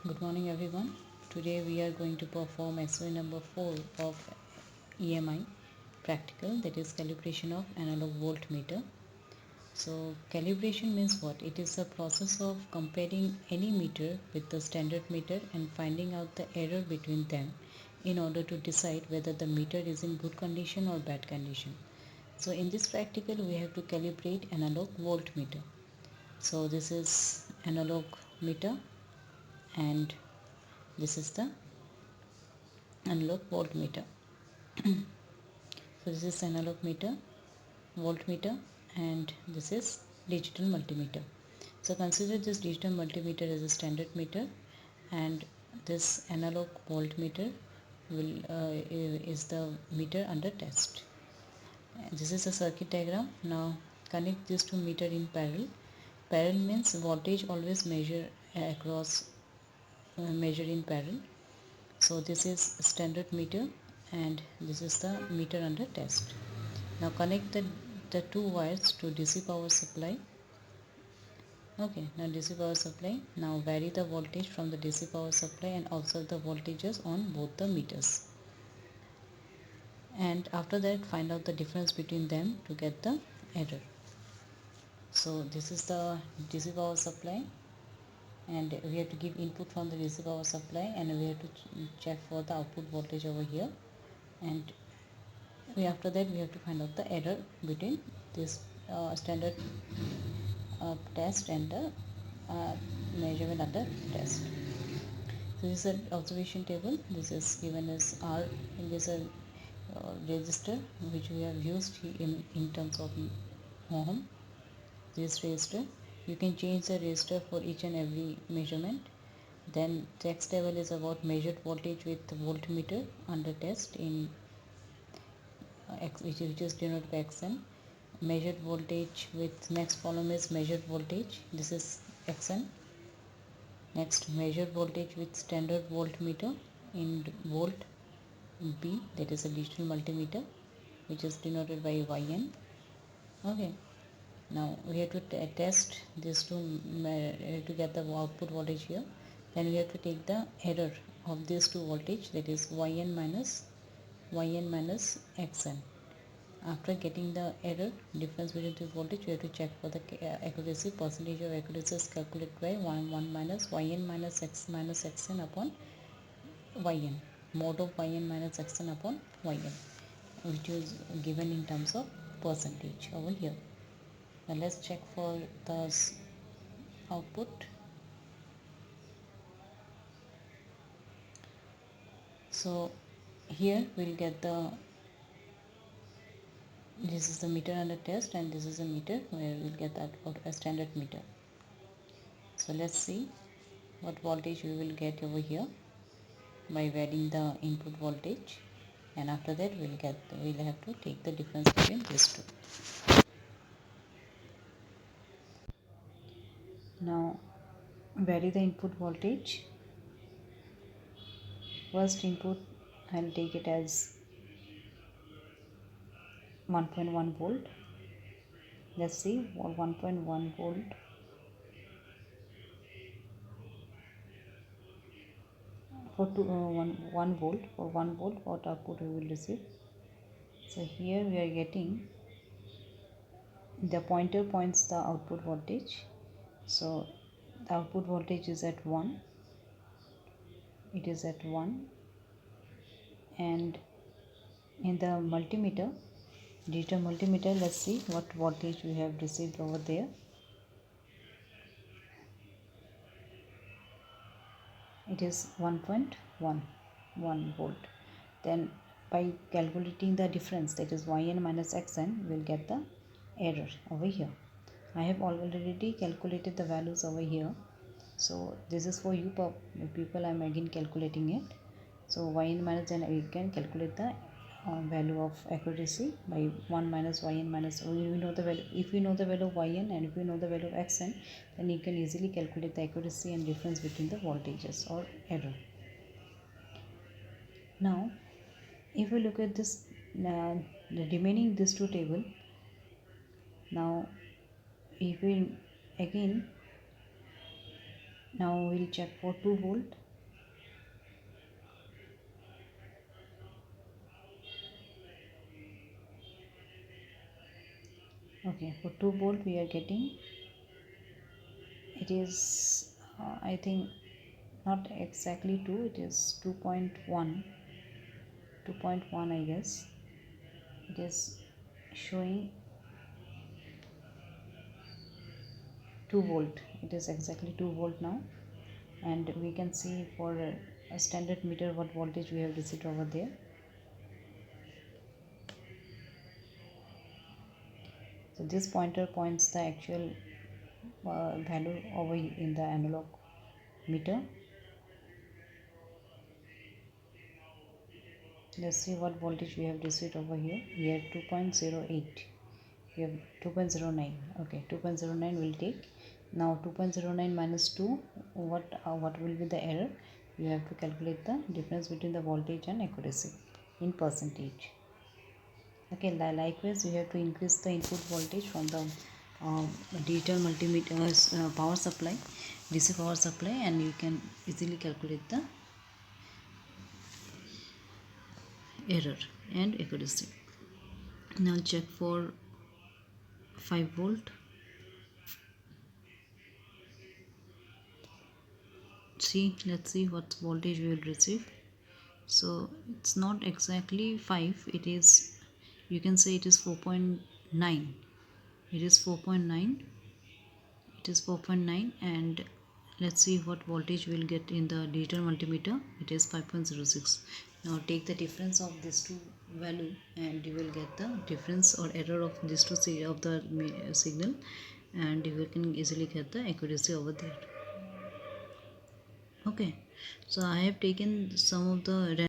Good morning everyone. Today we are going to perform SOA number 4 of EMI practical, that is calibration of analog voltmeter. So calibration means what? It is a process of comparing any meter with the standard meter and finding out the error between them in order to decide whether the meter is in good condition or bad condition. So in this practical we have to calibrate analog voltmeter. So this is analog meter and this is the analog voltmeter. So this is analog meter, voltmeter, and this is digital multimeter. So consider this digital multimeter as a standard meter, and this analog voltmeter is the meter under test. This is a circuit diagram. Now connect these two meter in parallel. Parallel means voltage always measure in parallel. So this is standard meter and this is the meter under test. Now connect the two wires to DC power supply. Okay, now DC power supply. Now vary the voltage from the DC power supply and observe the voltages on both the meters. And after that find out the difference between them to get the error. So this is the DC power supply, and we have to give input from the DC power supply, and we have to check for the output voltage over here, and after that we have to find out the error between this standard test and the measurement under test. So this is an observation table. This is given as R. This is a register which we have used in terms of ohm. This register, you can change the register for each and every measurement. Then text table is about measured voltage with voltmeter under test in which is denoted by xn. Measured voltage with next column is measured voltage. This is xn. Next, measured voltage with standard voltmeter in volt B, that is a digital multimeter, which is denoted by yn. Okay. Now we have to test these two to get the output voltage here. Then we have to take the error of these two voltage, that is yn minus xn. After getting the error difference between the voltage, we have to check for the accuracy. Percentage of accuracy is calculated by 1 minus yn minus xn upon yn, mod of yn minus xn upon yn, which is given in terms of percentage over here. Now let's check for the output. So here we'll get this is the meter under test, and this is a meter where we'll get that a standard meter. So let's see what voltage we will get over here by varying the input voltage, and after that we'll have to take the difference between these two. Now vary the input voltage. First input I'll take it as 1.1 volt. Let's see for 1.1 volt. For 1 volt, for 1 volt, what output we will receive? So here we are getting the pointer points the output voltage. So the output voltage is at 1. It is at 1, and in the multimeter, digital multimeter, let's see what voltage we have received over there. It is 1.1 volt. Then by calculating the difference, that is yn minus xn, we'll get the error over here. I have already calculated the values over here, so this is for you people. I am again calculating it. So yn minus, then we can calculate the value of accuracy by 1 minus yn minus. We know the value. If you know the value of yn and if you know the value of xn, then you can easily calculate the accuracy and difference between the voltages or error. Now if we look at this the remaining these two table, now if we again Now we'll check for 2 volt. Okay, for 2 volt we are getting, it is I think not exactly 2, it is 2.1, I guess. It is showing 2 volt, it is exactly 2 volt now. And we can see for a standard meter what voltage we have received over there. So this pointer points the actual value over in the analog meter. Let's see what voltage we have received over here. We have 2.08, we have 2.09. okay, 2.09 will take. Now 2.09 minus 2, what will be the error? You have to calculate the difference between the voltage and accuracy in percentage. Okay, likewise you have to increase the input voltage from the digital multimeter power supply, DC power supply, and you can easily calculate the error and accuracy. Now check for 5 volt. See, let's see what voltage we will receive. So it's not exactly 5, it is, you can say it is 4.9. It is 4.9, it is 4.9. And let's see what voltage we'll get in the digital multimeter. It is 5.06. Now take the difference of these two value and you will get the difference or error of these two of the signal, and you can easily get the accuracy over there. Okay, so I have taken some of the